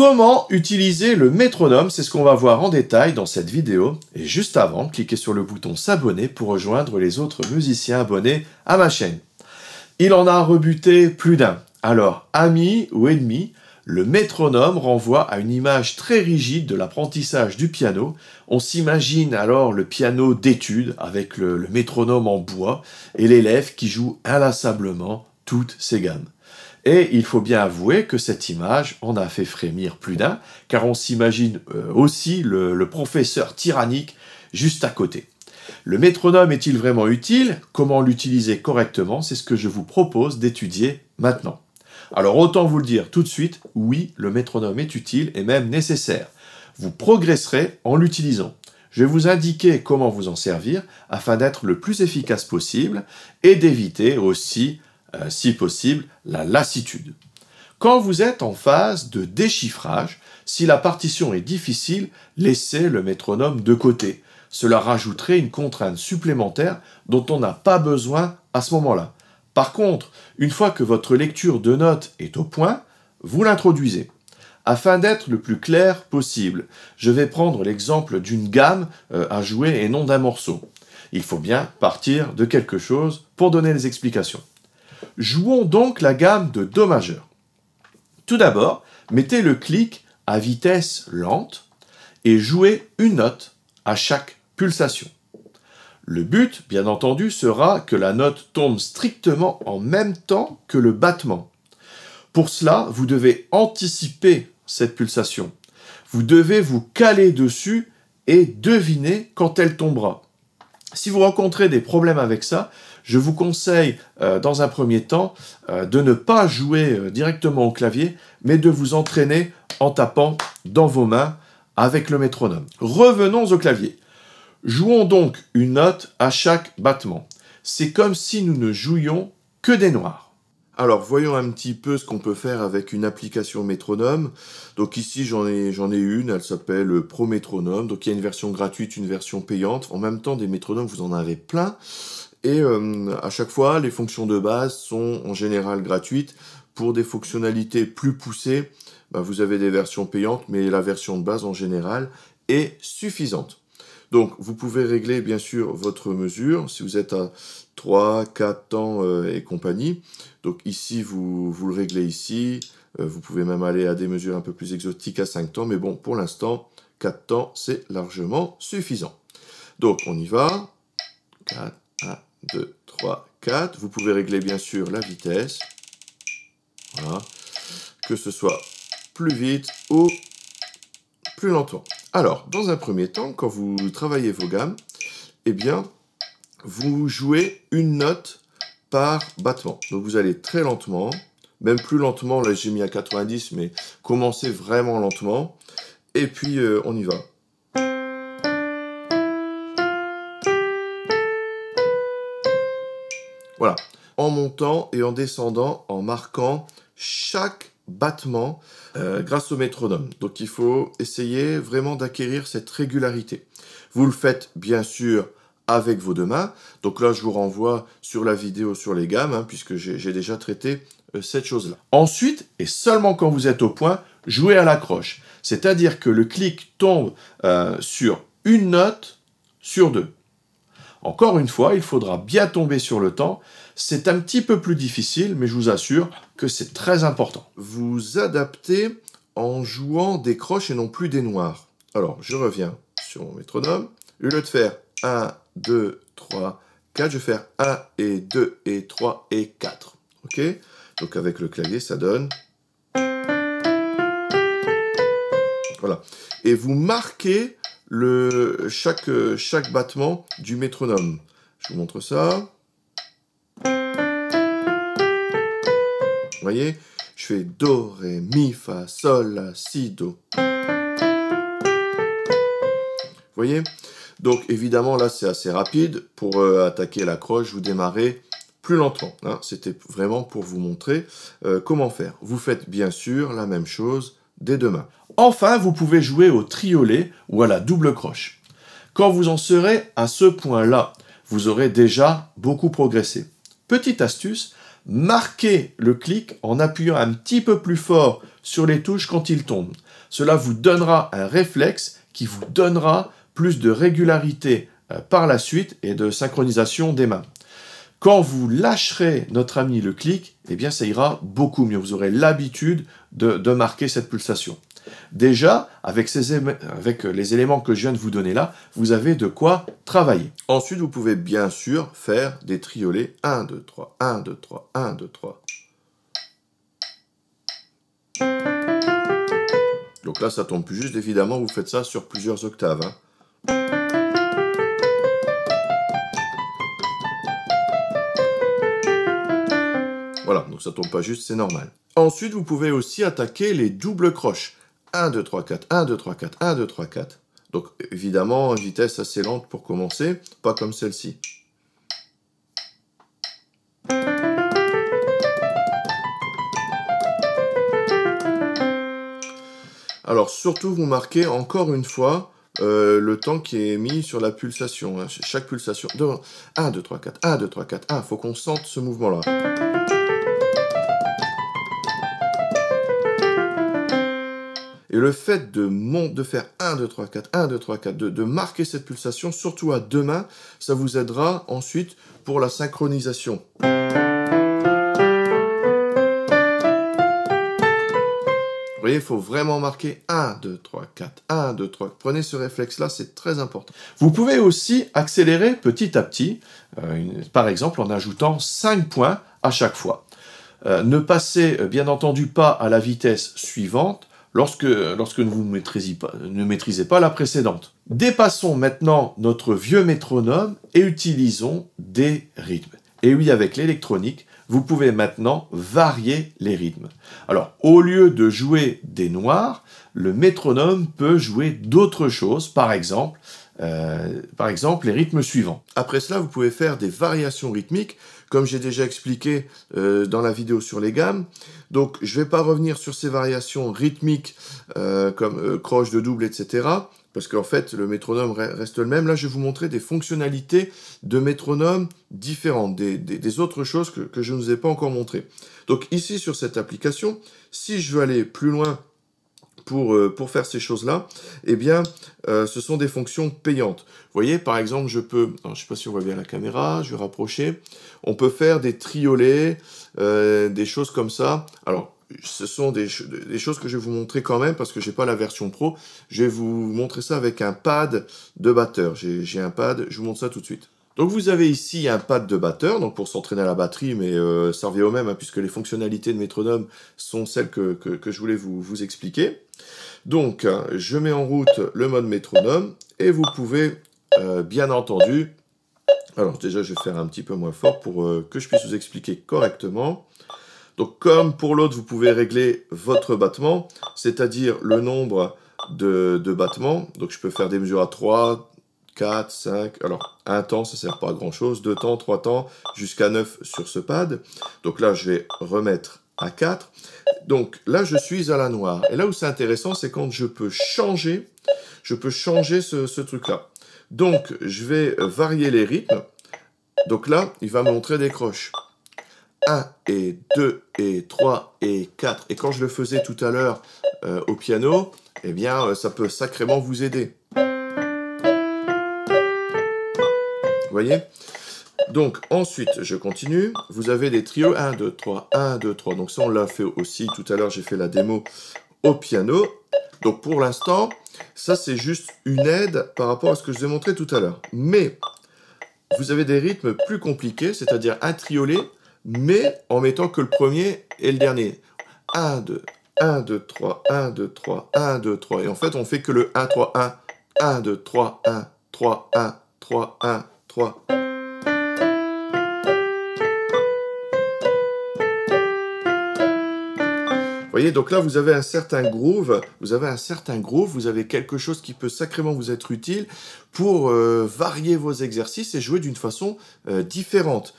Comment utiliser le métronome? C'est ce qu'on va voir en détail dans cette vidéo. Et juste avant, cliquez sur le bouton s'abonner pour rejoindre les autres musiciens abonnés à ma chaîne. Il en a rebuté plus d'un. Alors, amis ou ennemis, le métronome renvoie à une image très rigide de l'apprentissage du piano. On s'imagine alors le piano d'étude avec le métronome en bois et l'élève qui joue inlassablement toutes ses gammes. Et il faut bien avouer que cette image en a fait frémir plus d'un, car on s'imagine aussi le professeur tyrannique juste à côté. Le métronome est-il vraiment utile? Comment l'utiliser correctement? C'est ce que je vous propose d'étudier maintenant. Alors autant vous le dire tout de suite, oui, le métronome est utile et même nécessaire. Vous progresserez en l'utilisant. Je vais vous indiquer comment vous en servir afin d'être le plus efficace possible et d'éviter aussi, si possible, la lassitude. Quand vous êtes en phase de déchiffrage, si la partition est difficile, laissez le métronome de côté. Cela rajouterait une contrainte supplémentaire dont on n'a pas besoin à ce moment-là. Par contre, une fois que votre lecture de notes est au point, vous l'introduisez. Afin d'être le plus clair possible, je vais prendre l'exemple d'une gamme à jouer et non d'un morceau. Il faut bien partir de quelque chose pour donner les explications. Jouons donc la gamme de Do majeur. Tout d'abord, mettez le clic à vitesse lente et jouez une note à chaque pulsation. Le but, bien entendu, sera que la note tombe strictement en même temps que le battement. Pour cela, vous devez anticiper cette pulsation. Vous devez vous caler dessus et deviner quand elle tombera. Si vous rencontrez des problèmes avec ça, je vous conseille, dans un premier temps, de ne pas jouer directement au clavier, mais de vous entraîner en tapant dans vos mains avec le métronome. Revenons au clavier. Jouons donc une note à chaque battement. C'est comme si nous ne jouions que des noirs. Alors, voyons un petit peu ce qu'on peut faire avec une application métronome. Donc ici, j'en ai une, elle s'appelle Pro Métronome. Donc il y a une version gratuite, une version payante. En même temps, des métronomes, vous en avez plein. Et à chaque fois, les fonctions de base sont en général gratuites. Pour des fonctionnalités plus poussées, vous avez des versions payantes, mais la version de base en général est suffisante. Donc, vous pouvez régler, bien sûr, votre mesure, si vous êtes à 3, 4 temps et compagnie. Donc ici, vous le réglez ici. Vous pouvez même aller à des mesures un peu plus exotiques à 5 temps. Mais bon, pour l'instant, 4 temps, c'est largement suffisant. Donc, on y va. 4, 1, 2, 3, 4. Vous pouvez régler, bien sûr, la vitesse. Voilà. Que ce soit plus vite ou plus lentement. Alors, dans un premier temps, quand vous travaillez vos gammes, eh bien, vous jouez une note par battement. Donc, vous allez très lentement, même plus lentement, là j'ai mis à 90, mais commencez vraiment lentement, et puis on y va. Voilà, en montant et en descendant, en marquant chaque battement grâce au métronome. Donc il faut essayer vraiment d'acquérir cette régularité. Vous le faites bien sûr avec vos deux mains. Donc là je vous renvoie sur la vidéo sur les gammes, puisque j'ai déjà traité cette chose-là. Ensuite, et seulement quand vous êtes au point, jouez à l'accroche. C'est-à-dire que le clic tombe sur une note sur deux. Encore une fois, il faudra bien tomber sur le temps. C'est un petit peu plus difficile, mais je vous assure que c'est très important. Vous adaptez en jouant des croches et non plus des noirs. Alors, je reviens sur mon métronome. Au lieu de faire 1, 2, 3, 4, je vais faire 1 et 2 et 3 et 4. Ok? Donc avec le clavier, ça donne... Voilà. Et vous marquez chaque battement du métronome. Je vous montre ça. Vous voyez, je fais Do, Ré, Mi, Fa, Sol, La, Si, Do. Vous voyez? Donc évidemment là c'est assez rapide. Pour attaquer l'accroche, vous démarrez plus lentement. C'était vraiment pour vous montrer comment faire. Vous faites bien sûr la même chose des deux mains. Enfin, vous pouvez jouer au triolet ou à la double croche. Quand vous en serez à ce point-là, vous aurez déjà beaucoup progressé. Petite astuce, marquez le clic en appuyant un petit peu plus fort sur les touches quand il tombe. Cela vous donnera un réflexe qui vous donnera plus de régularité par la suite et de synchronisation des mains. Quand vous lâcherez notre ami le clic, eh bien ça ira beaucoup mieux. Vous aurez l'habitude de marquer cette pulsation. Déjà, avec les éléments que je viens de vous donner là, vous avez de quoi travailler. Ensuite, vous pouvez bien sûr faire des triolets 1, 2, 3, 1, 2, 3, 1, 2, 3. Donc là, ça tombe plus juste. Évidemment, vous faites ça sur plusieurs octaves. Voilà, donc ça tombe pas juste, c'est normal. Ensuite, vous pouvez aussi attaquer les doubles croches. 1, 2, 3, 4, 1, 2, 3, 4, 1, 2, 3, 4. Donc, évidemment, vitesse assez lente pour commencer, pas comme celle-ci. Alors, surtout, vous marquez encore une fois le temps qui est mis sur la pulsation. Chaque pulsation. 1, 2, 3, 4, 1, 2, 3, 4, 1. Il faut qu'on sente ce mouvement-là. Et le fait de faire 1, 2, 3, 4, 1, 2, 3, 4, de marquer cette pulsation, surtout à deux mains, ça vous aidera ensuite pour la synchronisation. Vous voyez, il faut vraiment marquer 1, 2, 3, 4, 1, 2, 3. Prenez ce réflexe-là, c'est très important. Vous pouvez aussi accélérer petit à petit, par exemple en ajoutant 5 points à chaque fois. Ne passez bien entendu pas à la vitesse suivante, lorsque vous ne maîtrisez pas la précédente. Dépassons maintenant notre vieux métronome et utilisons des rythmes. Et oui, avec l'électronique, vous pouvez maintenant varier les rythmes. Alors, au lieu de jouer des noirs, le métronome peut jouer d'autres choses, par exemple les rythmes suivants. Après cela, vous pouvez faire des variations rythmiques, comme j'ai déjà expliqué dans la vidéo sur les gammes. Donc, je ne vais pas revenir sur ces variations rythmiques comme croche de double, etc. Parce qu'en fait, le métronome reste le même. Là, je vais vous montrer des fonctionnalités de métronome différentes, des autres choses que je ne vous ai pas encore montrées. Donc ici, sur cette application, si je veux aller plus loin pour faire ces choses-là, eh bien, ce sont des fonctions payantes. Vous voyez, par exemple, je ne sais pas si on voit bien la caméra, je vais rapprocher. On peut faire des triolets, des choses comme ça. Alors, ce sont des choses que je vais vous montrer quand même, parce que je n'ai pas la version pro. Je vais vous montrer ça avec un pad de batteur. J'ai un pad, je vous montre ça tout de suite. Donc vous avez ici un pad de batteur, donc pour s'entraîner à la batterie, mais ça revient au même, hein, puisque les fonctionnalités de métronome sont celles que je voulais vous expliquer. Donc, je mets en route le mode métronome, et vous pouvez, bien entendu... Alors déjà, je vais faire un petit peu moins fort pour que je puisse vous expliquer correctement. Donc, comme pour l'autre, vous pouvez régler votre battement, c'est-à-dire le nombre de battements. Donc, je peux faire des mesures à 3, 4, 5, alors un temps, ça ne sert pas à grand-chose, 2 temps, 3 temps, jusqu'à 9 sur ce pad. Donc là, je vais remettre à 4. Donc là, je suis à la noire. Et là où c'est intéressant, c'est quand je peux changer ce truc-là. Donc, je vais varier les rythmes. Donc là, il va me montrer des croches. 1 et 2 et 3 et 4. Et quand je le faisais tout à l'heure au piano, eh bien, ça peut sacrément vous aider. Vous voyez? Donc, ensuite, je continue. Vous avez des trios 1, 2, 3, 1, 2, 3. Donc ça, on l'a fait aussi. Tout à l'heure, j'ai fait la démo au piano. Donc, pour l'instant, ça, c'est juste une aide par rapport à ce que je vous ai montré tout à l'heure. Mais, vous avez des rythmes plus compliqués, c'est-à-dire un triolet, mais en mettant que le premier et le dernier. 1, 2, 1, 2, 3, 1, 2, 3, 1, 2, 3. Et en fait, on fait que le 1, 3, 1, 1, 2, 3, 1, 3, 1, 3, 1, 3. Vous voyez, donc là, vous avez un certain groove, vous avez quelque chose qui peut sacrément vous être utile pour varier vos exercices et jouer d'une façon différente.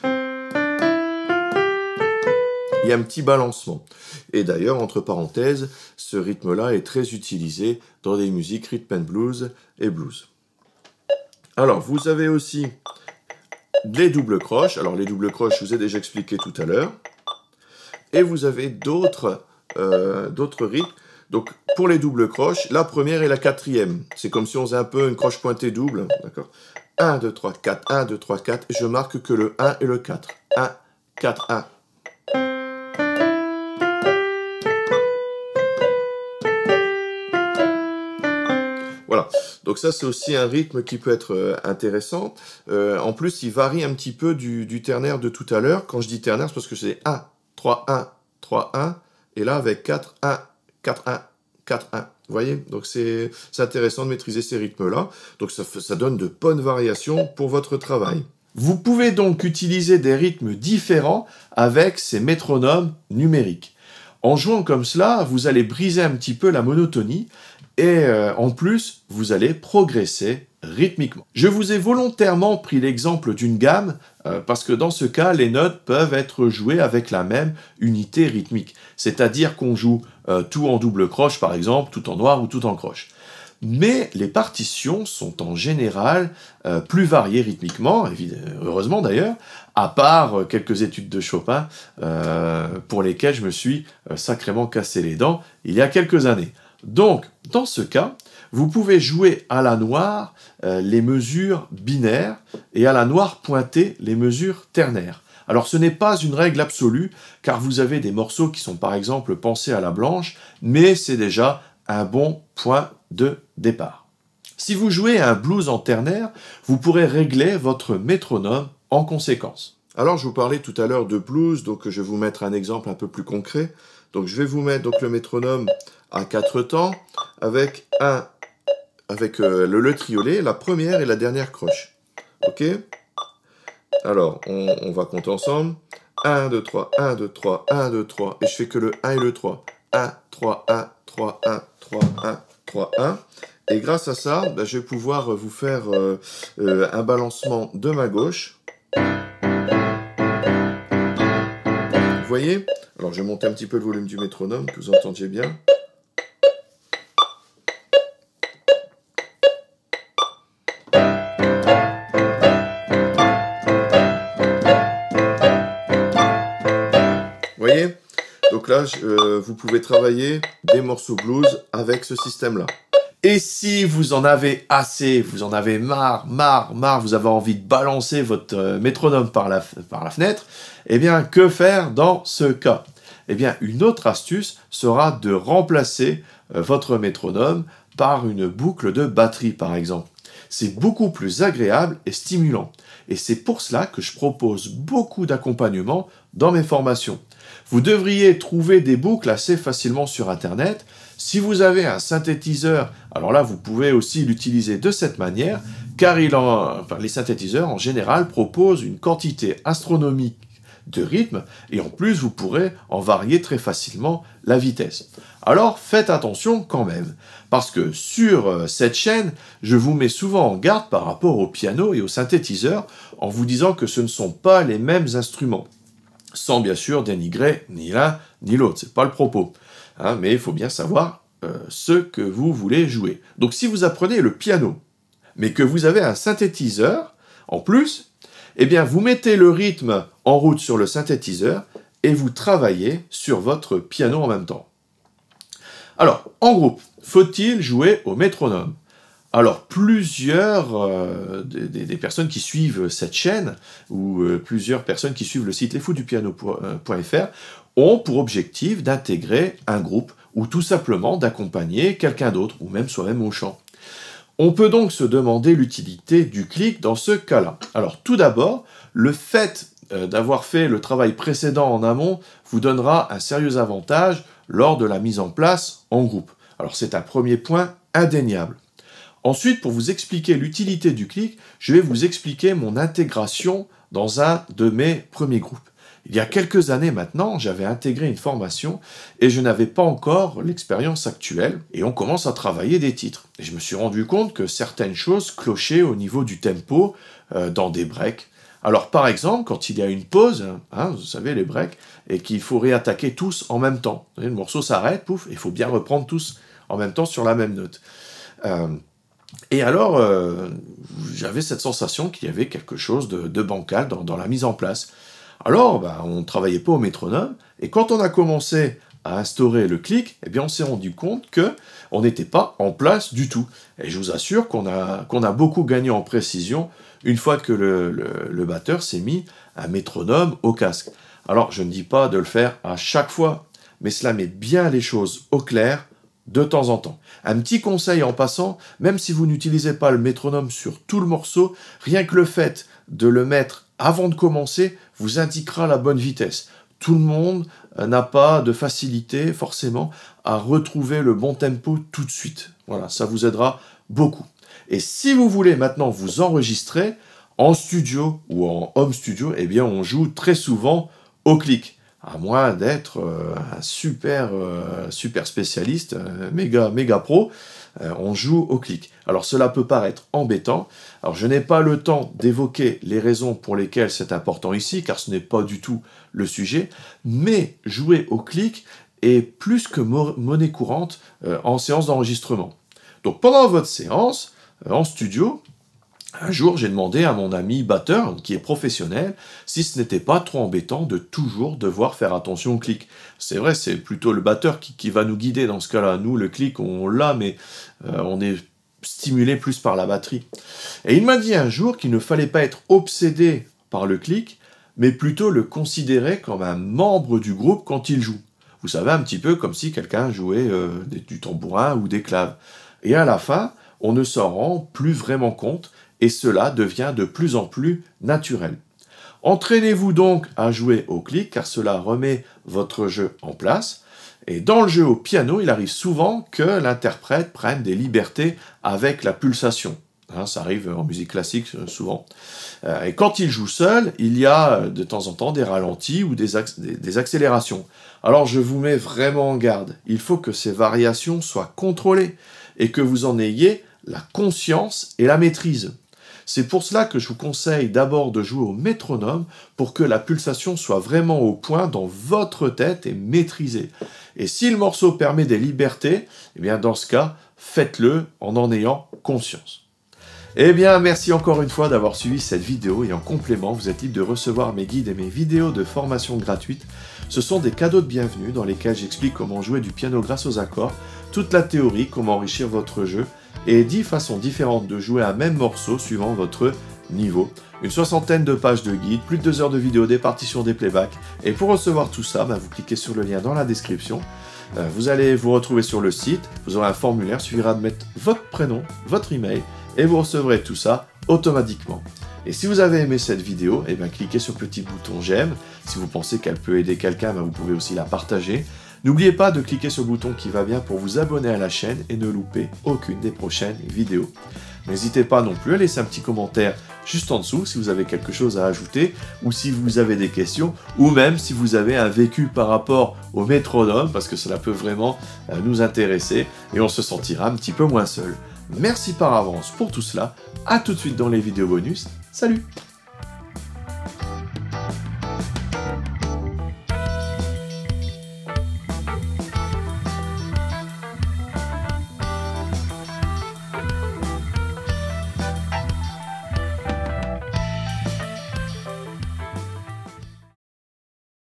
Il y a un petit balancement. Et d'ailleurs, entre parenthèses, ce rythme-là est très utilisé dans des musiques rhythm and blues et blues. Alors, vous avez aussi les doubles croches. Alors, les doubles croches, je vous ai déjà expliqué tout à l'heure. Et vous avez d'autres rythmes. Donc, pour les doubles croches, la première et la quatrième. C'est comme si on faisait un peu une croche pointée double. D'accord. 1, 2, 3, 4, 1, 2, 3, 4. Et je marque que le 1 et le 4. 1, 4, 1. Voilà, donc ça c'est aussi un rythme qui peut être intéressant. En plus, il varie un petit peu du ternaire de tout à l'heure. Quand je dis ternaire, c'est parce que c'est 1, 3, 1, 3, 1. Et là, avec 4, 1, 4, 1, 4, 1. Vous voyez? Donc c'est intéressant de maîtriser ces rythmes-là. Donc ça donne de bonnes variations pour votre travail. Vous pouvez donc utiliser des rythmes différents avec ces métronomes numériques. En jouant comme cela, vous allez briser un petit peu la monotonie et en plus, vous allez progresser rythmiquement. Je vous ai volontairement pris l'exemple d'une gamme parce que dans ce cas, les notes peuvent être jouées avec la même unité rythmique. C'est-à-dire qu'on joue tout en double croche, par exemple, tout en noir ou tout en croche. Mais les partitions sont en général plus variées rythmiquement, heureusement d'ailleurs, à part quelques études de Chopin pour lesquelles je me suis sacrément cassé les dents il y a quelques années. Donc, dans ce cas, vous pouvez jouer à la noire les mesures binaires et à la noire pointée les mesures ternaires. Alors, ce n'est pas une règle absolue, car vous avez des morceaux qui sont par exemple pensés à la blanche, mais c'est déjà un bon point de départ. Si vous jouez un blues en ternaire, vous pourrez régler votre métronome en conséquence. Alors, je vous parlais tout à l'heure de blues, donc je vais vous mettre un exemple un peu plus concret. Donc, je vais vous mettre donc, le métronome à 4 temps, avec le triolet, la première et la dernière croche. Ok? Alors, on va compter ensemble. 1, 2, 3, 1, 2, 3, 1, 2, 3. Et je fais que le 1 et le 3. 1, 3, 1, 3, 1, 3, 1, 3, 1. Et grâce à ça, je vais pouvoir vous faire un balancement de ma gauche. Vous voyez? Alors, je vais monter un petit peu le volume du métronome, que vous entendiez bien. Vous voyez? Donc là, vous pouvez travailler des morceaux blues avec ce système-là. Et si vous en avez assez, vous en avez marre, vous avez envie de balancer votre métronome par la fenêtre, eh bien, que faire dans ce cas? Eh bien, une autre astuce sera de remplacer votre métronome par une boucle de batterie, par exemple. C'est beaucoup plus agréable et stimulant. Et c'est pour cela que je propose beaucoup d'accompagnement dans mes formations. Vous devriez trouver des boucles assez facilement sur Internet. Si vous avez un synthétiseur, alors là, vous pouvez aussi l'utiliser de cette manière, car les synthétiseurs, en général, proposent une quantité astronomique de rythme, et en plus, vous pourrez en varier très facilement la vitesse. Alors, faites attention quand même, parce que sur cette chaîne, je vous mets souvent en garde par rapport au piano et au synthétiseur, en vous disant que ce ne sont pas les mêmes instruments, sans bien sûr dénigrer ni l'un ni l'autre, c'est pas le propos. Hein, mais il faut bien savoir ce que vous voulez jouer. Donc si vous apprenez le piano, mais que vous avez un synthétiseur en plus, eh bien vous mettez le rythme en route sur le synthétiseur et vous travaillez sur votre piano en même temps. Alors, en groupe, faut-il jouer au métronome? Alors, plusieurs des personnes qui suivent cette chaîne, ou plusieurs personnes qui suivent le site lesfoudupiano.fr, ont pour objectif d'intégrer un groupe, ou tout simplement d'accompagner quelqu'un d'autre, ou même soi-même au chant. On peut donc se demander l'utilité du clic dans ce cas-là. Alors, tout d'abord, le fait d'avoir fait le travail précédent en amont vous donnera un sérieux avantage lors de la mise en place en groupe. Alors, c'est un premier point indéniable. Ensuite, pour vous expliquer l'utilité du clic, je vais vous expliquer mon intégration dans un de mes premiers groupes. Il y a quelques années maintenant, j'avais intégré une formation et je n'avais pas encore l'expérience actuelle et on commence à travailler des titres. Et je me suis rendu compte que certaines choses clochaient au niveau du tempo dans des breaks. Alors par exemple, quand il y a une pause, hein, vous savez les breaks, et qu'il faut réattaquer tous en même temps. Vous voyez, le morceau s'arrête, pouf, il faut bien reprendre tous en même temps sur la même note. Et alors, j'avais cette sensation qu'il y avait quelque chose de bancal dans la mise en place. Alors, on ne travaillait pas au métronome, et quand on a commencé à instaurer le clic, eh bien on s'est rendu compte qu'on n'était pas en place du tout. Et je vous assure qu'on a beaucoup gagné en précision une fois que le batteur s'est mis un métronome au casque. Alors, je ne dis pas de le faire à chaque fois, mais cela met bien les choses au clair de temps en temps. Un petit conseil en passant, même si vous n'utilisez pas le métronome sur tout le morceau, rien que le fait de le mettre avant de commencer vous indiquera la bonne vitesse. Tout le monde n'a pas de facilité forcément à retrouver le bon tempo tout de suite. Voilà, ça vous aidera beaucoup. Et si vous voulez maintenant vous enregistrer en studio ou en home studio, eh bien on joue très souvent au clic. À moins d'être un super spécialiste, méga pro, on joue au clic. Alors cela peut paraître embêtant. Alors je n'ai pas le temps d'évoquer les raisons pour lesquelles c'est important ici, car ce n'est pas du tout le sujet, mais jouer au clic est plus que monnaie courante en séance d'enregistrement. Donc pendant votre séance, en studio, un jour, j'ai demandé à mon ami batteur, qui est professionnel, si ce n'était pas trop embêtant de toujours devoir faire attention au clic. C'est vrai, c'est plutôt le batteur qui va nous guider dans ce cas-là. Nous, le clic, on l'a, mais on est stimulé plus par la batterie. Et il m'a dit un jour qu'il ne fallait pas être obsédé par le clic, mais plutôt le considérer comme un membre du groupe quand il joue. Vous savez, un petit peu comme si quelqu'un jouait du tambourin ou des claves. Et à la fin, on ne s'en rend plus vraiment compte, et cela devient de plus en plus naturel. Entraînez-vous donc à jouer au clic, car cela remet votre jeu en place. Et dans le jeu au piano, il arrive souvent que l'interprète prenne des libertés avec la pulsation. Ça arrive en musique classique souvent. Et quand il joue seul, il y a de temps en temps des ralentis ou des accélérations. Alors je vous mets vraiment en garde. Il faut que ces variations soient contrôlées et que vous en ayez la conscience et la maîtrise. C'est pour cela que je vous conseille d'abord de jouer au métronome pour que la pulsation soit vraiment au point dans votre tête et maîtrisée. Et si le morceau permet des libertés, eh bien dans ce cas, faites-le en ayant conscience. Eh bien, merci encore une fois d'avoir suivi cette vidéo et en complément, vous êtes libre de recevoir mes guides et mes vidéos de formation gratuites. Ce sont des cadeaux de bienvenue dans lesquels j'explique comment jouer du piano grâce aux accords, toute la théorie, comment enrichir votre jeu et 10 façons différentes de jouer un même morceau suivant votre niveau. Une 60aine de pages de guide, plus de 2 heures de vidéo, des partitions, des playbacks. Et pour recevoir tout ça, vous cliquez sur le lien dans la description. Vous allez vous retrouver sur le site, vous aurez un formulaire, il suffira de mettre votre prénom, votre email, et vous recevrez tout ça automatiquement. Et si vous avez aimé cette vidéo, cliquez sur le petit bouton j'aime. Si vous pensez qu'elle peut aider quelqu'un, vous pouvez aussi la partager. N'oubliez pas de cliquer sur le bouton qui va bien pour vous abonner à la chaîne et ne louper aucune des prochaines vidéos. N'hésitez pas non plus à laisser un petit commentaire juste en dessous si vous avez quelque chose à ajouter ou si vous avez des questions ou même si vous avez un vécu par rapport au métronome parce que cela peut vraiment nous intéresser et on se sentira un petit peu moins seul. Merci par avance pour tout cela, à tout de suite dans les vidéos bonus, salut!